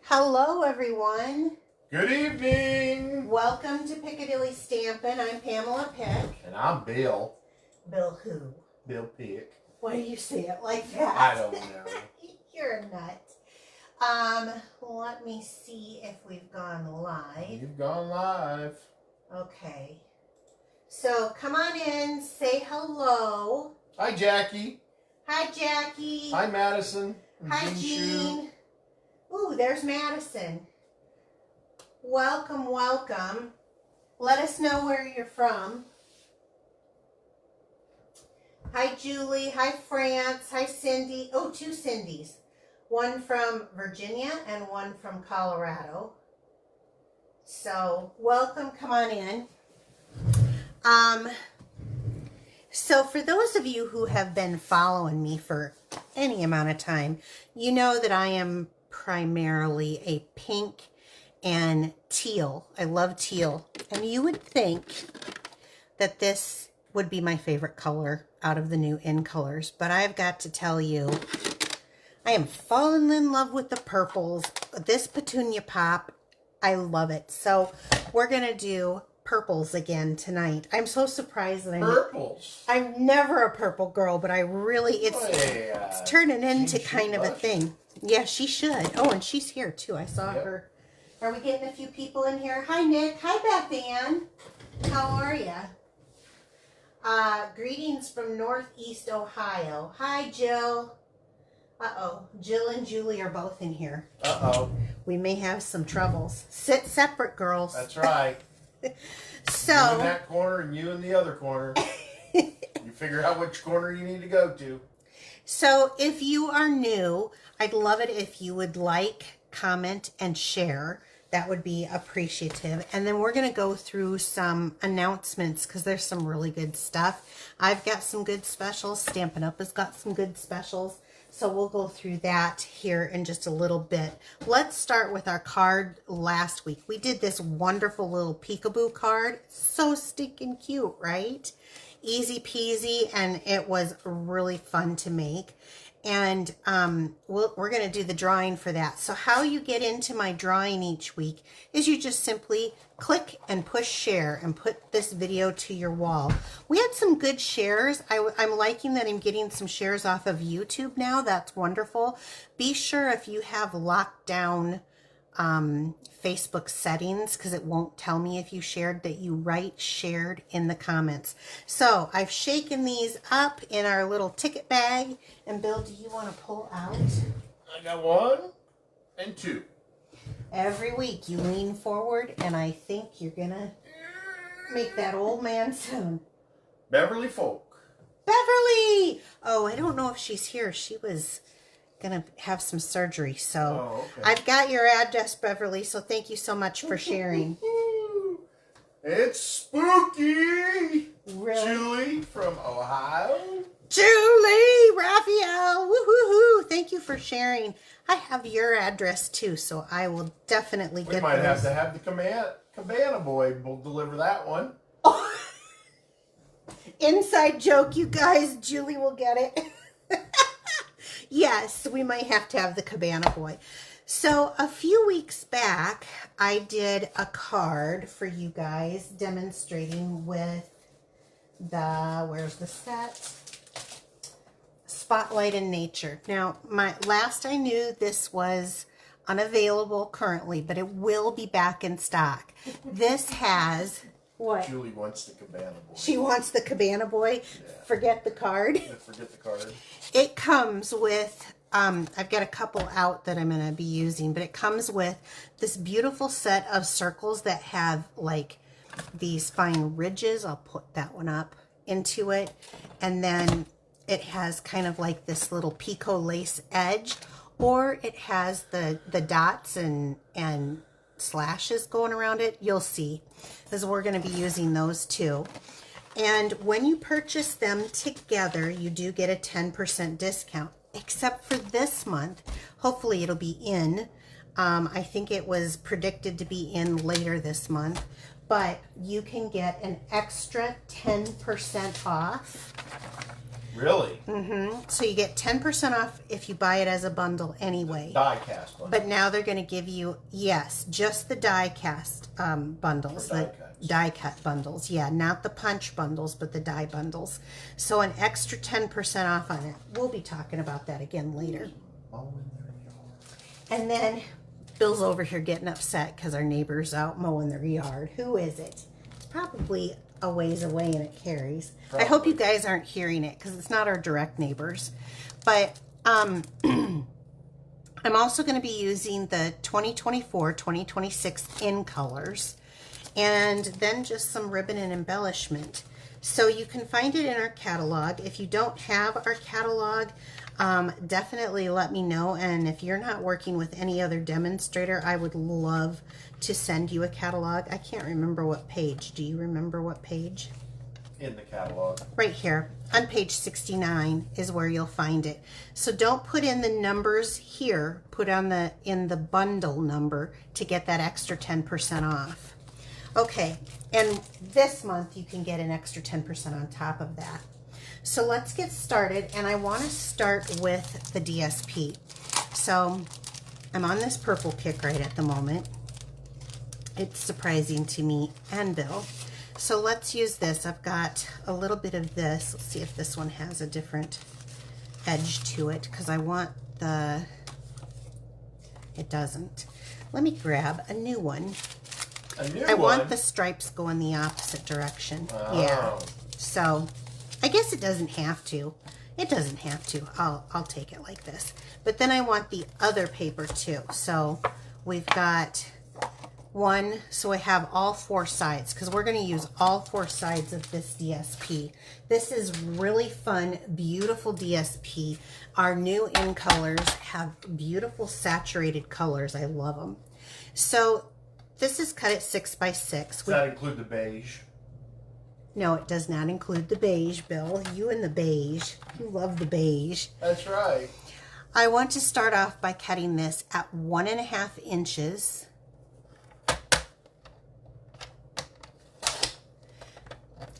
Hello, everyone. Good evening. Welcome to Piccadilly Stampin'. I'm Pamela Pick. And I'm Bill. Bill who? Bill Pick. Why do you say it like that? I don't know. You're a nut. Let me see if we've gone live. You've gone live. Okay. So come on in, say hello. Hi, Jackie. Hi, Jackie. Hi, Madison. Hi, Jean. Ooh, there's Madison. Welcome, welcome. Let us know where you're from. Hi, Julie. Hi, France. Hi, Cindy. Oh, two Cindys. One from Virginia and one from Colorado. So, welcome. Come on in. So for those of you who have been following me for any amount of time, you know that I am primarily a pink and teal. I love teal. And you would think that this would be my favorite color out of the new in colors. But I've got to tell you, I am falling in love with the purples. This Petunia Pop, I love it. So we're going to do purples again tonight. I'm so surprised that I'm never a purple girl, but I really, it's turning into kind of a thing. Yeah, she should. Oh, and she's here too. I saw her. Are we getting a few people in here? Hi, Nick. Hi, Beth Ann. How are you? Greetings from Northeast Ohio. Hi, Jill. Uh-oh. Jill and Julie are both in here. Uh-oh. We may have some troubles. Sit separate, girls. That's right. So you in that corner and you in the other corner. You figure out which corner you need to go to. So if you are new, I'd love it if you would like, comment, and share. That would be appreciative. And then we're going to go through some announcements because there's some really good stuff. I've got some good specials. Stampin' Up! Has got some good specials. So we'll go through that here in just a little bit. Let's start with our card last week. We did this wonderful little peekaboo card. So stinking cute, right? Easy peasy, and it was really fun to make. And we're going to do the drawing for that. So how you get into my drawing each week is you just simply click and push share and put this video to your wall. We had some good shares. I'm liking that I'm getting some shares off of YouTube now. That's wonderful. Be sure if you have locked down Facebook settings, because it won't tell me if you shared, that you write shared in the comments. So I've shaken these up in our little ticket bag. And Bill, do you want to pull out? I got 1 and 2. Every week you lean forward and I think you're gonna make that old man sound. Beverly Folk. Beverly! Oh, I don't know if she's here. She was gonna have some surgery, so okay. I've got your address, Beverly, so thank you so much for sharing. It's spooky. Really? Julie from Ohio. Julie, Raphael, woo-hoo-hoo. Thank you for sharing. I have your address too, so I will definitely get We might have to have the Cabana boy will deliver that one. Oh. Inside joke, you guys. Julie will get it. Yes, we might have to have the Cabana boy. So a few weeks back, I did a card for you guys demonstrating with the, where's the set? Spotlight in Nature. Now, last I knew this was unavailable currently, but it will be back in stock. This has what? Julie wants the Cabana boy. She wants the Cabana boy. Yeah. Forget the card. Yeah, forget the card. It comes with, I've got a couple out that I'm going to be using, but it comes with this beautiful set of circles that have like these fine ridges. I'll put that one up into it. And then it has kind of like this little picot lace edge, or it has the dots and slashes going around it. You'll see, because we're going to be using those too. And when you purchase them together, you do get a 10% discount, except for this month. Hopefully it'll be in. I think it was predicted to be in later this month, but you can get an extra 10% off Really? So you get 10% off if you buy it as a bundle anyway. Die cast bundle. But now they're going to give you, yes, just the die cast bundles, Or die the cuts. die cut bundles. Yeah, not the punch bundles, but the die bundles. So an extra 10% off on it. We'll be talking about that again later. Mowing their yard. And then Bill's over here getting upset because our neighbor's out mowing their yard. Who is it? It's probably a ways away and it carries. I hope you guys aren't hearing it because it's not our direct neighbors. But I'm also going to be using the 2024-2026 in colors and then just some ribbon and embellishment. So you can find it in our catalog. If you don't have our catalog, definitely let me know. And if you're not working with any other demonstrator, I would love to send you a catalog. I can't remember what page. Do you remember what page? In the catalog. Right here on page 69 is where you'll find it. So don't put in the numbers here. Put in the bundle number to get that extra 10% off. Okay, and this month you can get an extra 10% on top of that. So let's get started, and I want to start with the DSP. So I'm on this purple kick right at the moment. It's surprising to me and Bill. So let's use this. I've got a little bit of this. Let's see if this one has a different edge to it, because I want the... It doesn't. Let me grab a new one. I want the stripes going the opposite direction. Oh. Yeah. So I guess it doesn't have to. It doesn't have to. I'll take it like this. But then I want the other paper too. So we've got one. So I have all four sides because we're going to use all four sides of this DSP. This is really fun, beautiful DSP. Our new in colors have beautiful saturated colors. I love them. So this is cut at 6 by 6. Does that include the beige? No, it does not include the beige, Bill. You and the beige. You love the beige. That's right. I want to start off by cutting this at 1.5 inches.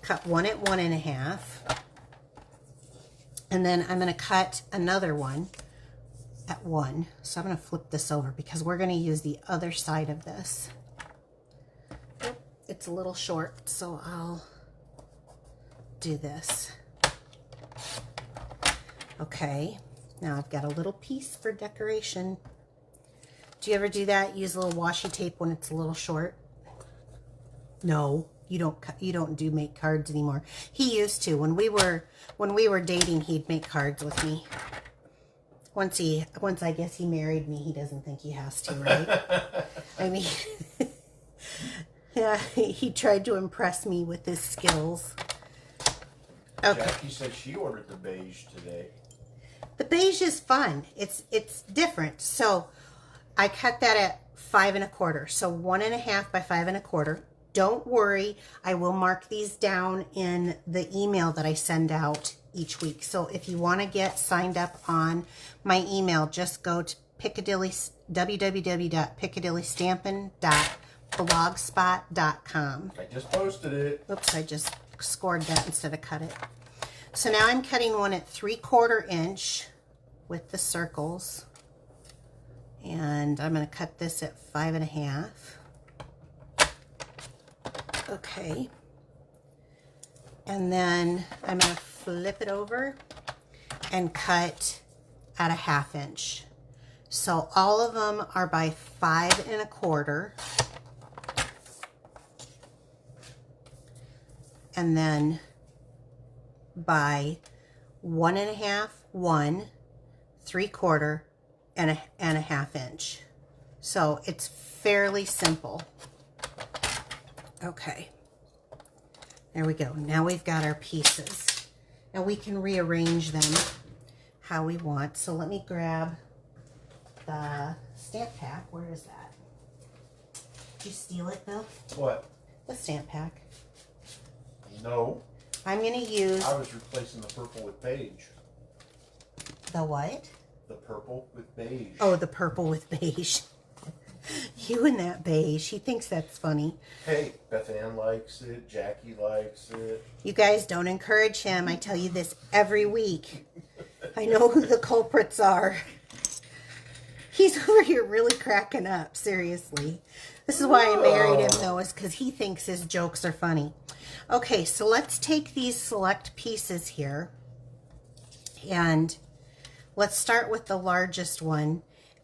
Cut one at 1.5. And then I'm going to cut another one at 1. So I'm going to flip this over because we're going to use the other side of this. It's a little short, so I'll do this. Okay, now I've got a little piece for decoration. Do you ever do that? Use a little washi tape when it's a little short? No, you don't do make cards anymore. He used to. When we were dating, he'd make cards with me. Once I guess he married me, he doesn't think he has to, right? I mean, yeah, he tried to impress me with his skills. Okay. Jackie said she ordered the beige today. The beige is fun. It's different. So I cut that at 5 1/4. So 1.5 by 5 1/4. Don't worry, I will mark these down in the email that I send out each week. So if you want to get signed up on my email, just go to Piccadilly, www.piccadillystampin.blogspot.com. I just posted it. Oops, I just scored that instead of cut it. So now I'm cutting one at 3/4 inch with the circles. And I'm going to cut this at 5 1/2. Okay. And then I'm going to flip it over and cut at 1/2 inch. So all of them are by 5 1/4. And then by 1.5, 1, 3/4, and a 1/2 inch. So it's fairly simple. Okay. There we go. Now we've got our pieces. Now we can rearrange them how we want. So let me grab the stamp pack. Where is that? Did you steal it, Bill? What? The stamp pack. No. I'm going to use... I was replacing the purple with beige. The what? The purple with beige. Oh, the purple with beige. You and that beige. She thinks that's funny. Hey, Beth Ann likes it. Jackie likes it. You guys don't encourage him. I tell you this every week. I know who the culprits are. He's over here really cracking up. Seriously. This is why I married him, though, is because he thinks his jokes are funny. Okay, so let's take these select pieces here. And let's start with the largest one.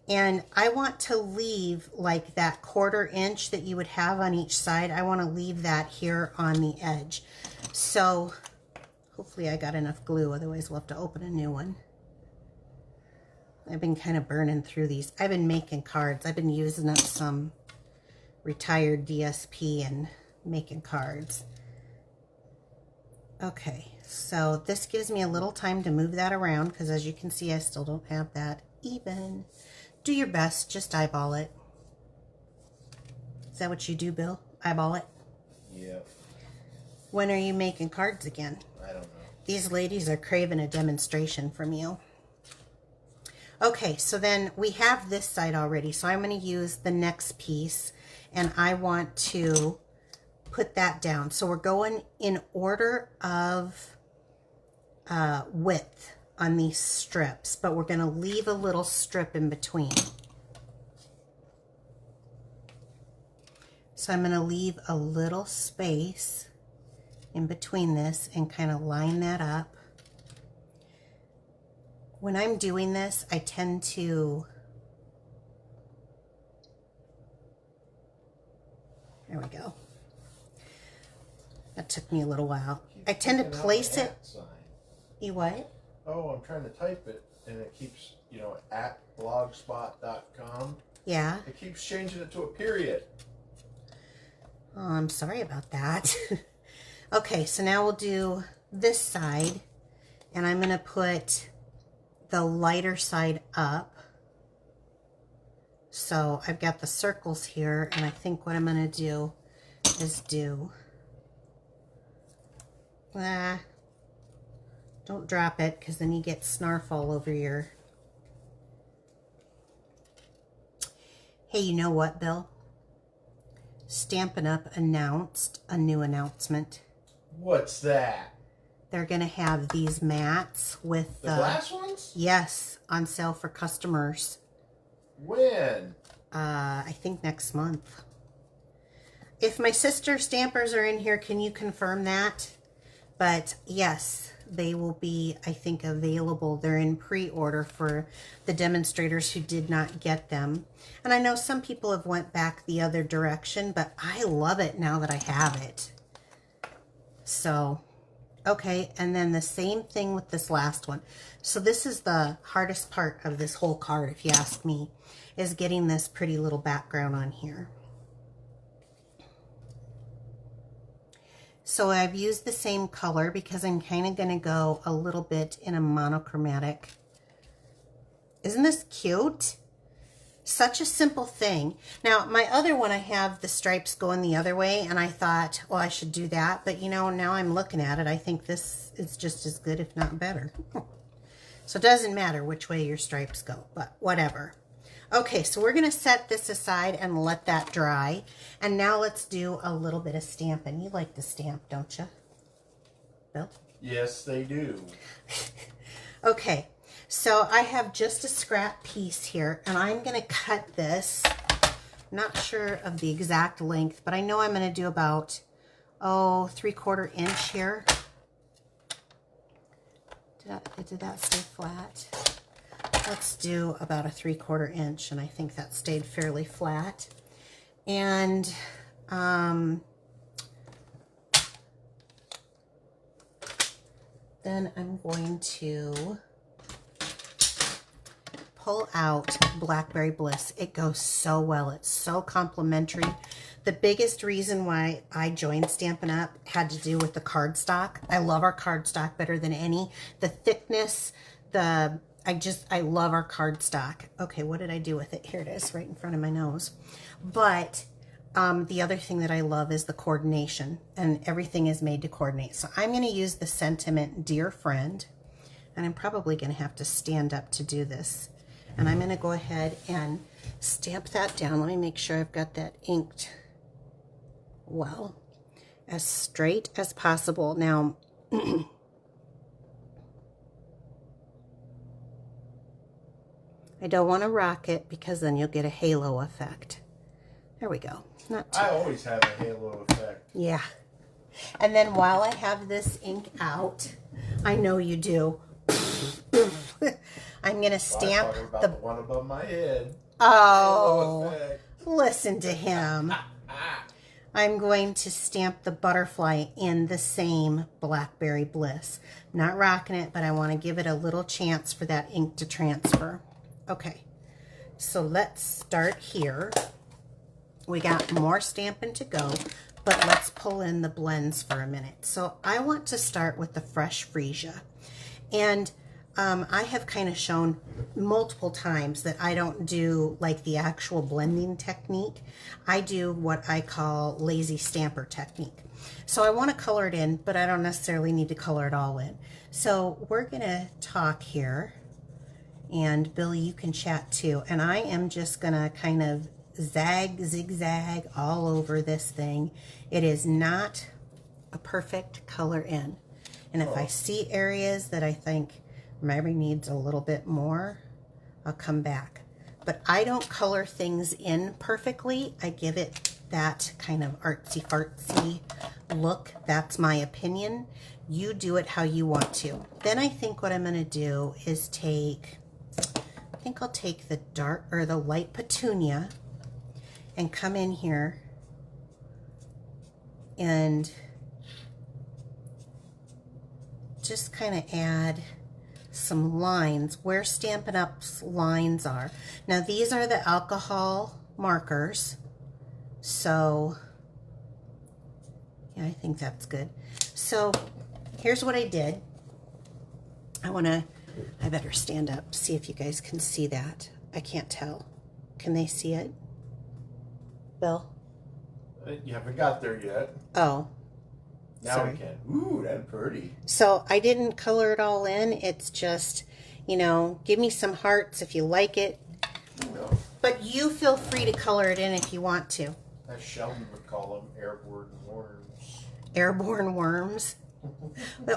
And I want to leave like that 1/4 inch that you would have on each side. I want to leave that here on the edge. So hopefully I got enough glue, otherwise we'll have to open a new one. I've been kind of burning through these. I've been making cards. I've been using up some retired DSP and making cards. Okay, so this gives me a little time to move that around because as you can see, I still don't have that even. Do your best, just eyeball it. Is that what you do, Bill? Eyeball it? Yep. When are you making cards again? I don't know. These ladies are craving a demonstration from you. Okay, so then we have this side already, so I'm going to use the next piece, and I want to put that down. So we're going in order of width on these strips, but we're going to leave a little strip in between. So I'm going to leave a little space in between this and kind of line that up. When I'm doing this, I tend to, there we go. That took me a little while. I tend to place it. You what? Oh, I'm trying to type it, and it keeps, at blogspot.com. Yeah. It keeps changing it to a period. Oh, I'm sorry about that. Okay, so now we'll do this side, and I'm going to put the lighter side up. So I've got the circles here, and I think what I'm going to do is don't drop it, because then you get snarf all over your... Hey, you know what, Bill? Stampin' Up! Announced a new announcement. What's that? They're going to have these mats with... The glass ones? Yes, on sale for customers. When? I think next month. If my sister stampers are in here, can you confirm that? But yes, they will be, I think, available. They're in pre-order for the demonstrators who did not get them. And I know some people have went back the other direction, but I love it now that I have it. So, okay, and then the same thing with this last one. So this is the hardest part of this whole card, if you ask me, is getting this pretty little background on here. So I've used the same color because I'm kind of going to go a little bit in a monochromatic. Isn't this cute? Such a simple thing. Now, my other one, I have the stripes going the other way, and I thought, well, I should do that. But, now I'm looking at it. I think this is just as good, if not better. So it doesn't matter which way your stripes go, but whatever. Okay, so we're going to set this aside and let that dry. And now let's do a little bit of stamping. You like to stamp, don't you, Bill? Yes, they do. Okay, so I have just a scrap piece here, and I'm going to cut this. Not sure of the exact length, but I know I'm going to do about, 3/4 inch here. Did that stay flat? Let's do about a 3/4 inch, and I think that stayed fairly flat. And then I'm going to pull out Blackberry Bliss. It goes so well. It's so complimentary. The biggest reason why I joined Stampin' Up! Had to do with the cardstock. I love our cardstock better than any. The thickness, I love our cardstock. Okay, what did I do with it? Here it is, right in front of my nose. But the other thing that I love is the coordination, and everything is made to coordinate. So I'm going to use the sentiment, Dear Friend, and I'm probably going to have to stand up to do this. And I'm going to go ahead and stamp that down. Let me make sure I've got that inked well, as straight as possible. Now, I don't want to rock it because then you'll get a halo effect. There we go. Not too I bad. always have a halo effect. Yeah. And then while I have this ink out, I know you do. I'm going to stamp I thought about the one above my head. Oh, Halo effect. listen to him. I'm going to stamp the butterfly in the same Blackberry Bliss. Not rocking it, but I want to give it a little chance for that ink to transfer. Okay, so let's start here. We got more Stampin' to go, but let's pull in the blends for a minute. So I want to start with the Fresh Freesia. And I have kind of shown multiple times that I don't do like the actual blending technique. I do what I call lazy stamper technique. So I want to color it in, but I don't necessarily need to color it all in. So we're going to talk here, and Billy, you can chat too. And I am just going to kind of zigzag all over this thing. It is not a perfect color in. And if I see areas that I think maybe needs a little bit more, I'll come back. But I don't color things in perfectly. I give it that kind of artsy-fartsy look. That's my opinion. You do it how you want to. Then I think what I'm going to do is I'll take the dark or the light petunia and come in here and just kind of add some lines where Stampin' Up's lines are. Now these are the alcohol markers, so yeah, I think that's good. So here's what I did. I better stand up, see if you guys can see that. I can't tell. Can they see it? Bill? You haven't got there yet. Oh. Now Sorry. we can. Ooh, that's pretty. So I didn't color it all in. It's just, you know, give me some hearts if you like it. No. But you feel free to color it in if you want to. As Sheldon would call them, airborne worms. Airborne worms.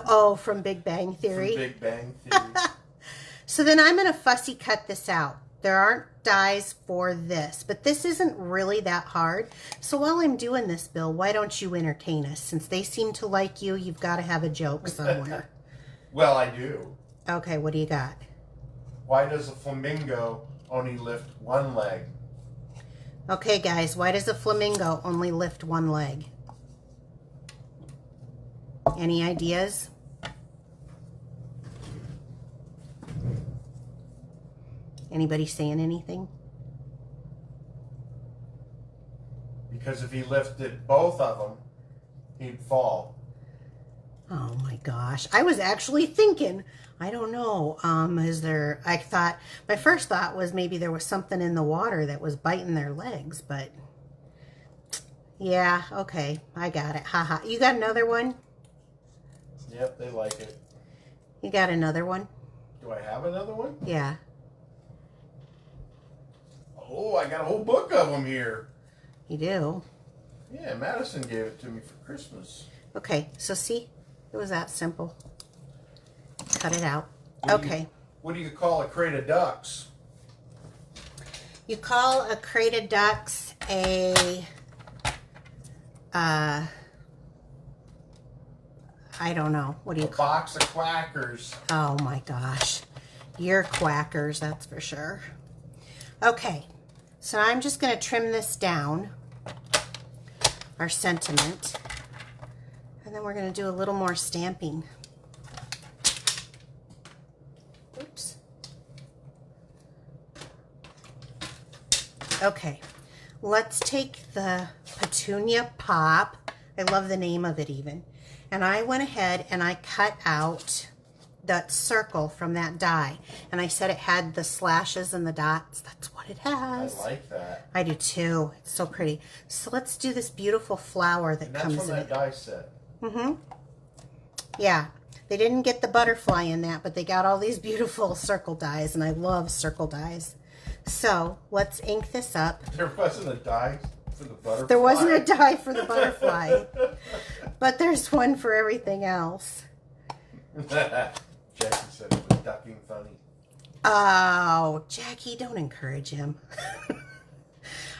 Oh, from Big Bang Theory. From Big Bang Theory. So then I'm going to fussy cut this out. There aren't dies for this, but this isn't really that hard. So while I'm doing this, Bill, why don't you entertain us? Since they seem to like you, you've got to have a joke somewhere. Well, I do. Okay, what do you got? Why does a flamingo only lift one leg? Okay, guys, why does a flamingo only lift one leg? Any ideas? Anybody saying anything? Because if he lifted both of them, he'd fall. Oh my gosh. I was actually thinking, I don't know, my first thought was maybe there was something in the water that was biting their legs, but yeah, okay, I got it. Haha. You got another one? Yep, they like it. You got another one? Do I have another one? Yeah. Oh, I got a whole book of them here. You do? Yeah, Madison gave it to me for Christmas. Okay, so see, it was that simple. Cut it out. Okay. What do you call a crate of ducks? You call a crate of ducks I don't know. What do you call? A box of quackers. Oh my gosh. You're quackers, that's for sure. Okay, so I'm just going to trim this down, our sentiment, and then we're going to do a little more stamping. Oops. Okay, let's take the Petunia Pop. I love the name of it even. And I went ahead and I cut out that circle from that die. And I said it had the slashes and the dots. That's what it has. I like that. I do too. It's so pretty. So let's do this beautiful flower that And that's comes from in that it. die set. Mm-hmm. Yeah. They didn't get the butterfly in that, but they got all these beautiful circle dies, and I love circle dies. So let's ink this up. There wasn't a die for the butterfly. There wasn't a die for the butterfly, but there's one for everything else. Jackie said it was ducking funny. Oh, Jackie, don't encourage him.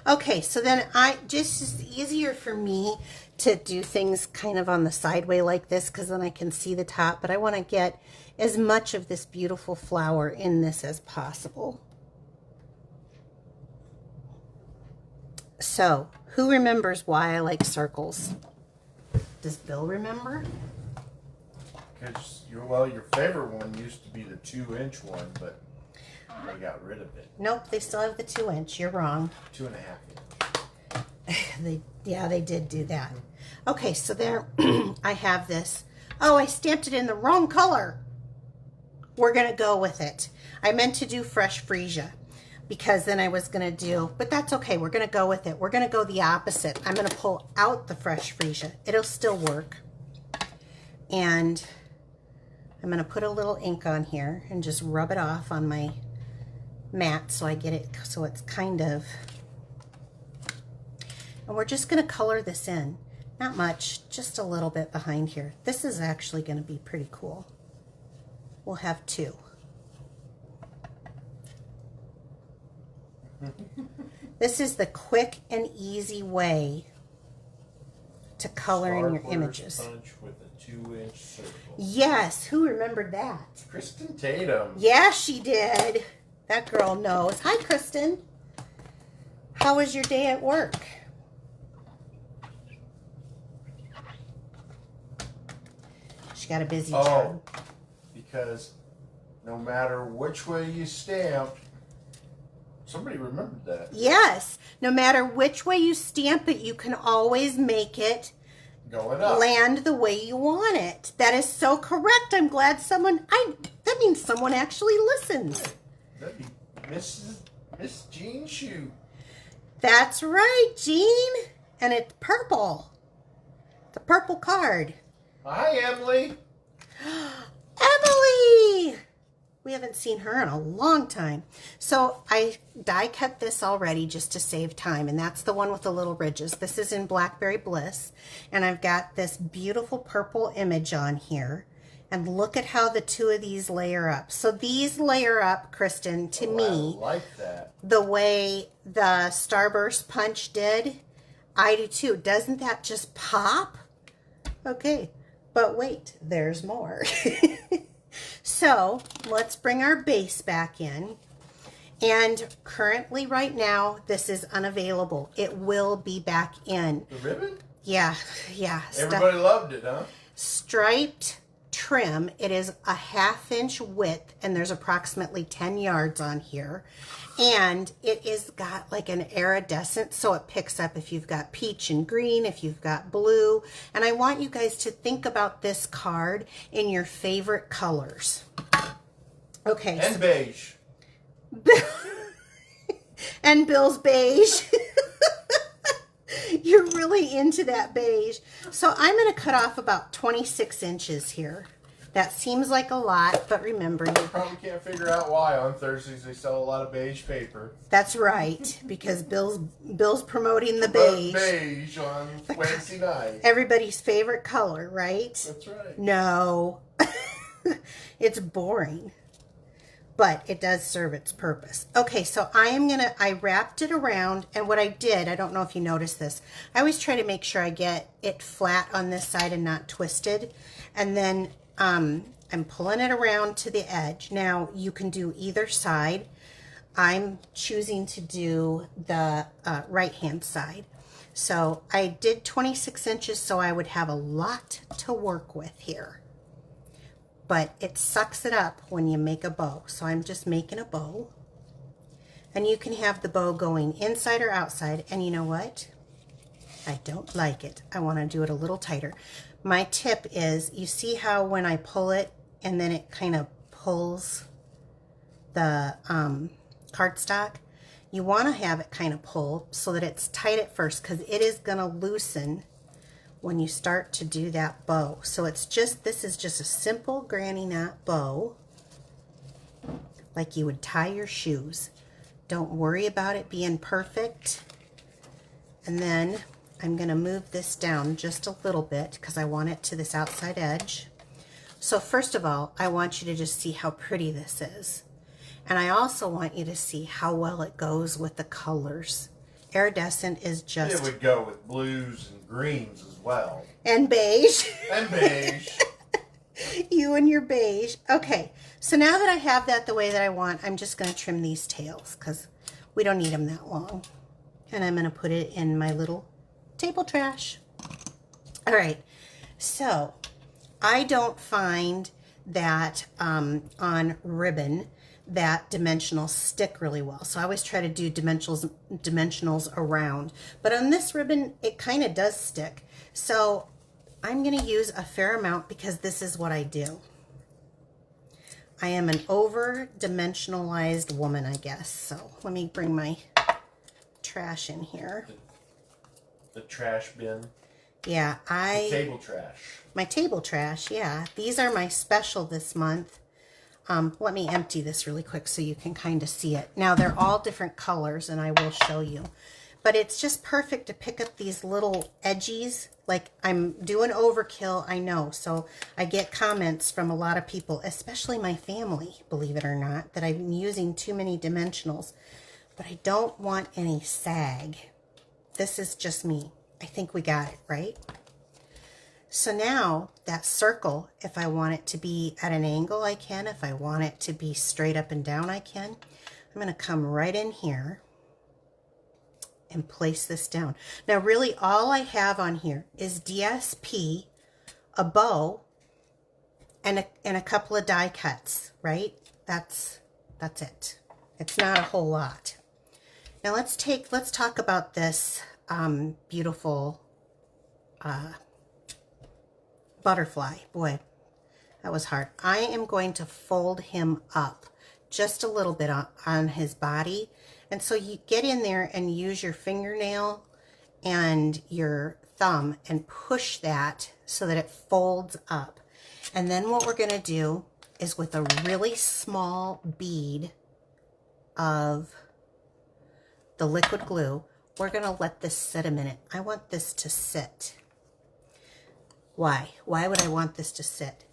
Okay, so then it's easier for me to do things kind of on the side way like this, because then I can see the top, but I want to get as much of this beautiful flower in this as possible. So, who remembers why I like circles? Does Bill remember? Because your favorite one used to be the 2-inch one, but they got rid of it. Nope, they still have the 2-inch. You're wrong. 2.5-inch. They did do that. Okay, so there I have this. Oh, I stamped it in the wrong color. We're going to go with it. I meant to do fresh freesia because then I was going to do, but that's okay. We're going to go with it. We're going to go the opposite. I'm going to pull out the fresh freesia. It'll still work. And I'm going to put a little ink on here and just rub it off on my mat so I get it so it's kind of, and we're just going to color this in. Not much, just a little bit behind here. This is actually going to be pretty cool. We'll have 2. This is the quick and easy way to color in your images. Punch with a 2-inch circle. Yes, who remembered that? Kristen Tatum. Yeah, she did. That girl knows. Hi, Kristen. How was your day at work? She got a busy job. Because no matter which way you stamp, somebody remembered that. Yes. No matter which way you stamp it, you can always make it Going up. land the way you want it. That is so correct. I'm glad that means someone actually listens. That'd be Miss Jean Shoe. That's right, Jean. And it's purple. The purple card. Hi, Emily. Emily! We haven't seen her in a long time. So I die cut this already just to save time, and that's the one with the little ridges. This is in Blackberry Bliss, and I've got this beautiful purple image on here. And look at how the 2 of these layer up. So these layer up, Kristen, to me, I like that. the way the Starburst Punch did. I do too. Doesn't that just pop? Okay, but wait, there's more. So let's bring our base back in. And currently right now, this is unavailable. It will be back in. The ribbon? Yeah. Everybody loved it, huh? Striped trim. It is a 1/2-inch width, and there's approximately 10 yards on here. And it is got like an iridescent, so it picks up if you've got peach and green, if you've got blue. And I want you guys to think about this card in your favorite colors. Okay. And beige. And Bill's beige. You're really into that beige. So I'm going to cut off about 26 inches here. That seems like a lot, but remember, You probably can't figure out why on Thursdays they sell a lot of beige paper. that's right, because Bill's promoting the beige. Beige on Wednesday night. Everybody's favorite color, right? That's right. No. It's boring. But it does serve its purpose. Okay, so I wrapped it around, and what I did, I don't know if you noticed this, I always try to make sure I get it flat on this side and not twisted. And then I'm pulling it around to the edge. Now, you can do either side. I'm choosing to do the right-hand side. So I did 26 inches so I would have a lot to work with here. But it sucks it up when you make a bow. So I'm just making a bow. And you can have the bow going inside or outside. And you know what? I don't like it. I want to do it a little tighter. My tip is, you see how when I pull it and then it kind of pulls the cardstock? You want to have it kind of pull so that it's tight at first, because it is going to loosen when you start to do that bow. So it's just, this is just a simple granny knot bow, like you would tie your shoes. Don't worry about it being perfect. And then I'm going to move this down just a little bit because I want it to this outside edge. So first of all, I want you to just see how pretty this is. And I also want you to see how well it goes with the colors. Iridescent is just... It would go with blues and greens as well. And beige. And beige. You and your beige. Okay, so now that I have that the way that I want, I'm just going to trim these tails because we don't need them that long. And I'm going to put it in my little table trash. All right, so I don't find that on ribbon that dimensionals stick really well. So I always try to do dimensionals around. But on this ribbon, it kind of does stick. So I'm going to use a fair amount because this is what I do. I am an over-dimensionalized woman, I guess. So let me bring my trash in here. The trash bin. Yeah, The table trash. My table trash, yeah. These are my special this month. Let me empty this really quick so you can kind of see it. Now, they're all different colors, and I will show you. But it's just perfect to pick up these little edgies. Like, I'm doing overkill, I know. So I get comments from a lot of people, especially my family, believe it or not, that I'm using too many dimensionals. But I don't want any sag. This is just me. I think we got it, right? So now that circle, if I want it to be at an angle, I can. If I want it to be straight up and down, I can. I'm going to come right in here and place this down. Now really all I have on here is DSP, a bow, and a couple of die cuts, right? That's it. It's not a whole lot. Now let's talk about this beautiful butterfly. Boy, that was hard. I am going to fold him up just a little bit on his body. And so you get in there and use your fingernail and your thumb and push that so that it folds up. And then what we're going to do is with a really small bead of the liquid glue, we're going to let this sit a minute. I want this to sit. Why? Why would I want this to sit?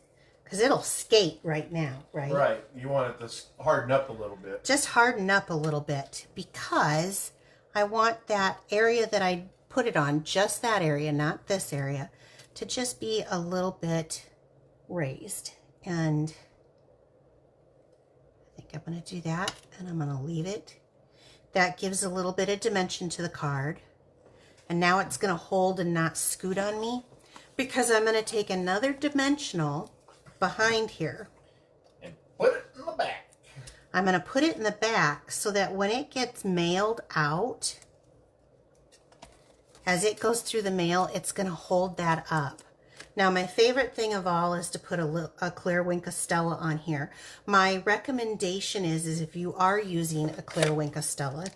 Because it'll skate right now, right? Right. You want it to harden up a little bit. Just harden up a little bit because I want that area that I put it on, just that area, not this area, to just be a little bit raised. And I think I'm going to do that, and I'm going to leave it. That gives a little bit of dimension to the card. And now it's going to hold and not scoot on me. Because I'm going to take another dimensional behind here. And put it in the back. I'm going to put it in the back so that when it gets mailed out, as it goes through the mail, it's going to hold that up. Now, my favorite thing of all is to put a clear Wink of Stella on here. My recommendation is if you are using a clear Wink of Stella,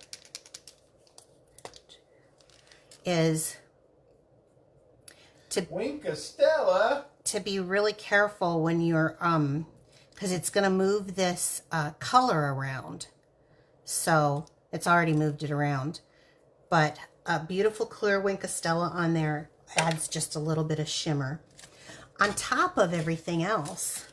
is Wink of Stella. To be really careful when you're, because it's going to move this color around. So it's already moved it around. But a beautiful clear Wink of Stella on there adds just a little bit of shimmer. On top of everything else,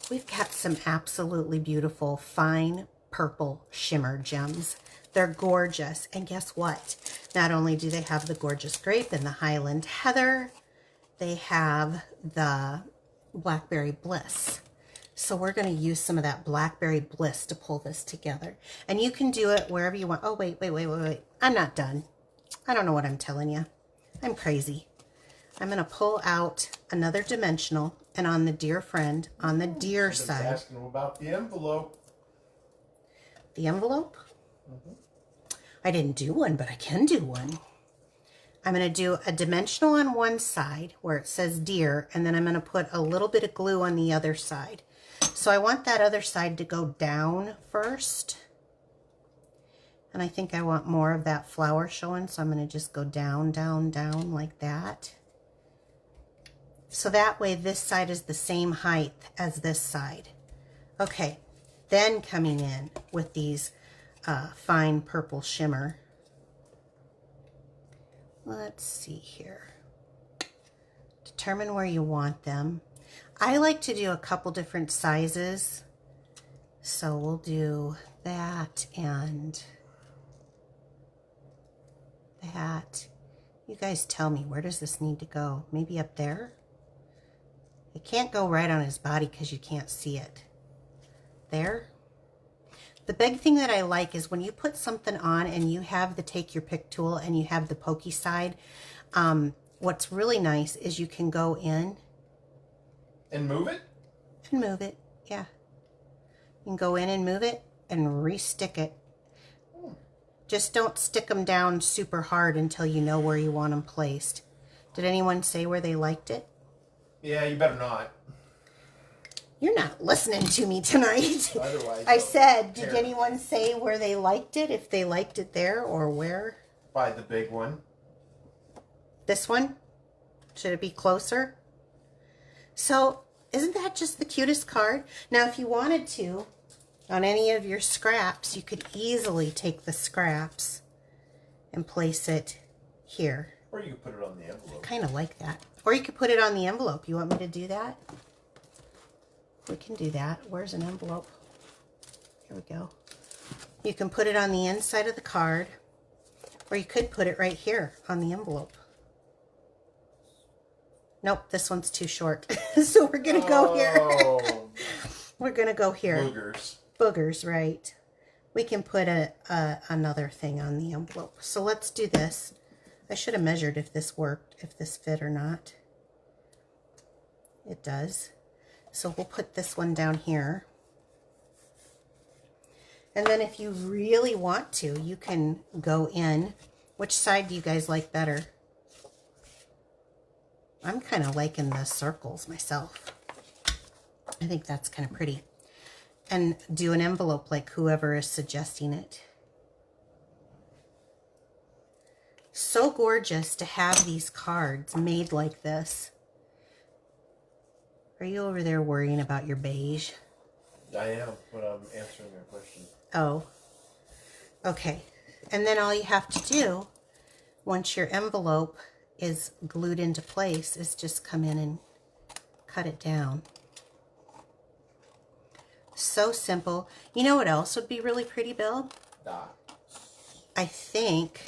we've got some absolutely beautiful fine purple shimmer gems. They're gorgeous. And guess what? Not only do they have the gorgeous grape and the Highland Heather, they have the Blackberry Bliss. So we're going to use some of that Blackberry Bliss to pull this together. And you can do it wherever you want. Oh, wait. I'm not done. I don't know what I'm telling you. I'm crazy. I'm going to pull out another dimensional, and on the dear friend, on the dear side. Asking about the envelope. The envelope? Mm-hmm. I didn't do one, but I can do one. I'm going to do a dimensional on one side where it says dear, and then I'm going to put a little bit of glue on the other side. So I want that other side to go down first. And I think I want more of that flower showing, so I'm going to just go down, down, down like that. So that way this side is the same height as this side. Okay, then coming in with these fine purple shimmer. Let's see here. Determine where you want them. I like to do a couple different sizes. So we'll do that and that. You guys tell me, where does this need to go? Maybe up there? It can't go right on his body because you can't see it. There. The big thing that I like is when you put something on and you have the take your pick tool and you have the pokey side, what's really nice is you can go in and move it? And move it, yeah. You can go in and move it and re-stick it. Just don't stick them down super hard until you know where you want them placed. Did anyone say where they liked it? Yeah, you better not. You're not listening to me tonight. Otherwise, I said, did anyone say where they liked it? If they liked it there or where? By the big one. This one? Should it be closer? So, isn't that just the cutest card? Now, if you wanted to, on any of your scraps, you could easily take the scraps and place it here. Or you could put it on the envelope. I kind of like that. Or you could put it on the envelope. You want me to do that? We can do that. Where's an envelope? Here we go. You can put it on the inside of the card, or you could put it right here on the envelope. Nope, this one's too short. So we're going to go here. We're going to go here. Boogers. Boogers, right. We can put another thing on the envelope. So let's do this. I should have measured if this worked, if this fit or not. It does. So we'll put this one down here. And then if you really want to, you can go in. Which side do you guys like better? I'm kind of liking the circles myself. I think that's kind of pretty. And do an envelope like whoever is suggesting it. So gorgeous to have these cards made like this. Are you over there worrying about your beige? I am, but I'm answering your question. Oh, okay. And then all you have to do, once your envelope is glued into place, is just come in and cut it down. So simple. You know what else would be really pretty, Bill? I think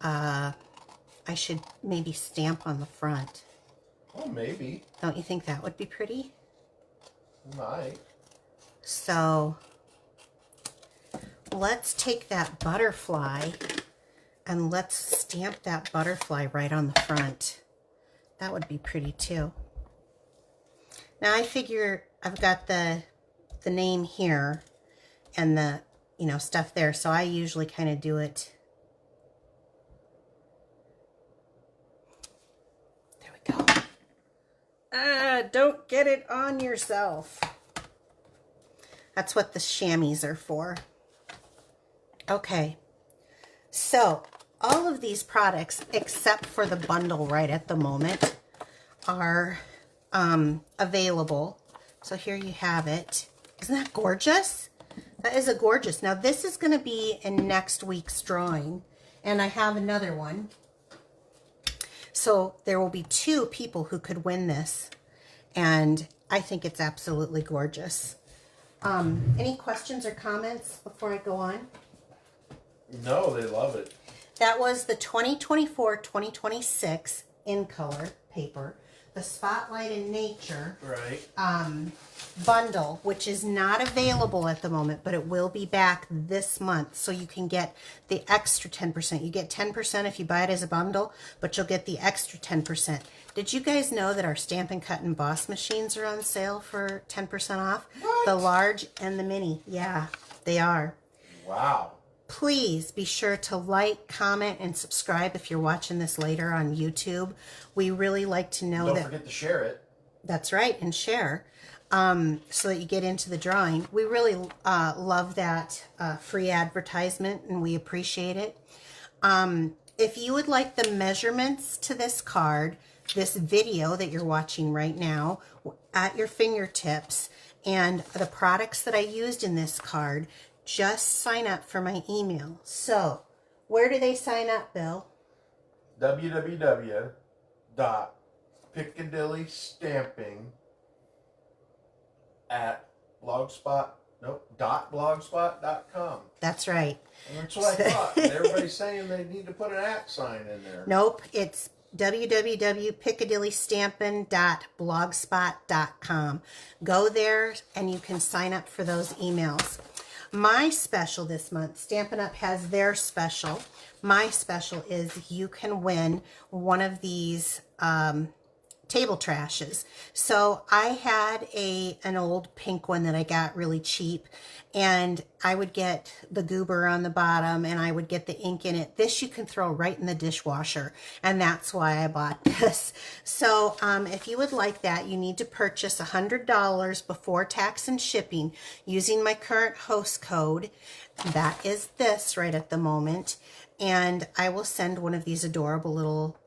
I should maybe stamp on the front. Oh, maybe. Don't you think that would be pretty? Might. So let's take that butterfly and let's stamp that butterfly right on the front. That would be pretty too. Now I figure I've got the name here and the, you know, stuff there. So I usually kind of do it. There we go. Don't get it on yourself. That's what the chamois are for. Okay. So all of these products, except for the bundle right at the moment, are available. So here you have it. Isn't that gorgeous? That is a gorgeous. Now this is going to be in next week's drawing, and I have another one. So there will be 2 people who could win this, and I think it's absolutely gorgeous. Any questions or comments before I go on? No, they love it. That was the 2024-2026 in color paper. The Spotlight in Nature bundle, which is not available at the moment, but it will be back this month. So you can get the extra 10%. You get 10% if you buy it as a bundle, but you'll get the extra 10%. Did you guys know that our Stampin' Cut and Boss machines are on sale for 10% off? What? The large and the mini. Yeah, they are. Wow. Please be sure to like, comment, and subscribe if you're watching this later on YouTube. We really like to know that... Don't forget to share it. That's right, and share, so that you get into the drawing. We really love that free advertisement, and we appreciate it. If you would like the measurements to this card, this video that you're watching right now at your fingertips and the products that I used in this card, just sign up for my email. So, where do they sign up, Bill? www.piccadillystamping at blogspot.com. That's right. And that's what I thought. And everybody's saying they need to put an @ sign in there. Nope, it's www.piccadillystampin.blogspot.com. Go there and you can sign up for those emails. My special this month, Stampin' Up! Has their special. My special is you can win one of these table trashes. So I had an old pink one that I got really cheap, and I would get the goober on the bottom and I would get the ink in it. This you can throw right in the dishwasher, and that's why I bought this. So if you would like that, you need to purchase $100 before tax and shipping using my current host code. That is this right at the moment, and I will send one of these adorable little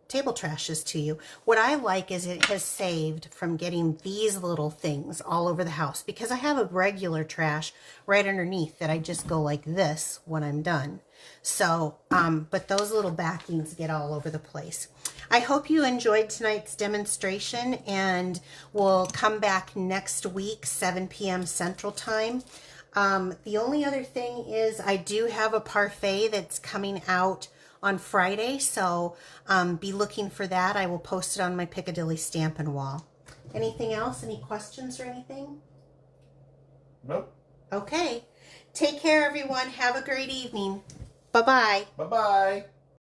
table trashes to you. What I like is it has saved from getting these little things all over the house, because I have a regular trash right underneath that I just go like this when I'm done. So, but those little backings get all over the place. I hope you enjoyed tonight's demonstration, and we'll come back next week, 7 p.m. Central Time. The only other thing is I do have a parfait that's coming out on Friday, so be looking for that. I will post it on my Piccadilly Stampin' wall. Anything else? Any questions or anything? Nope. Okay. Take care, everyone. Have a great evening. Bye-bye. Bye-bye.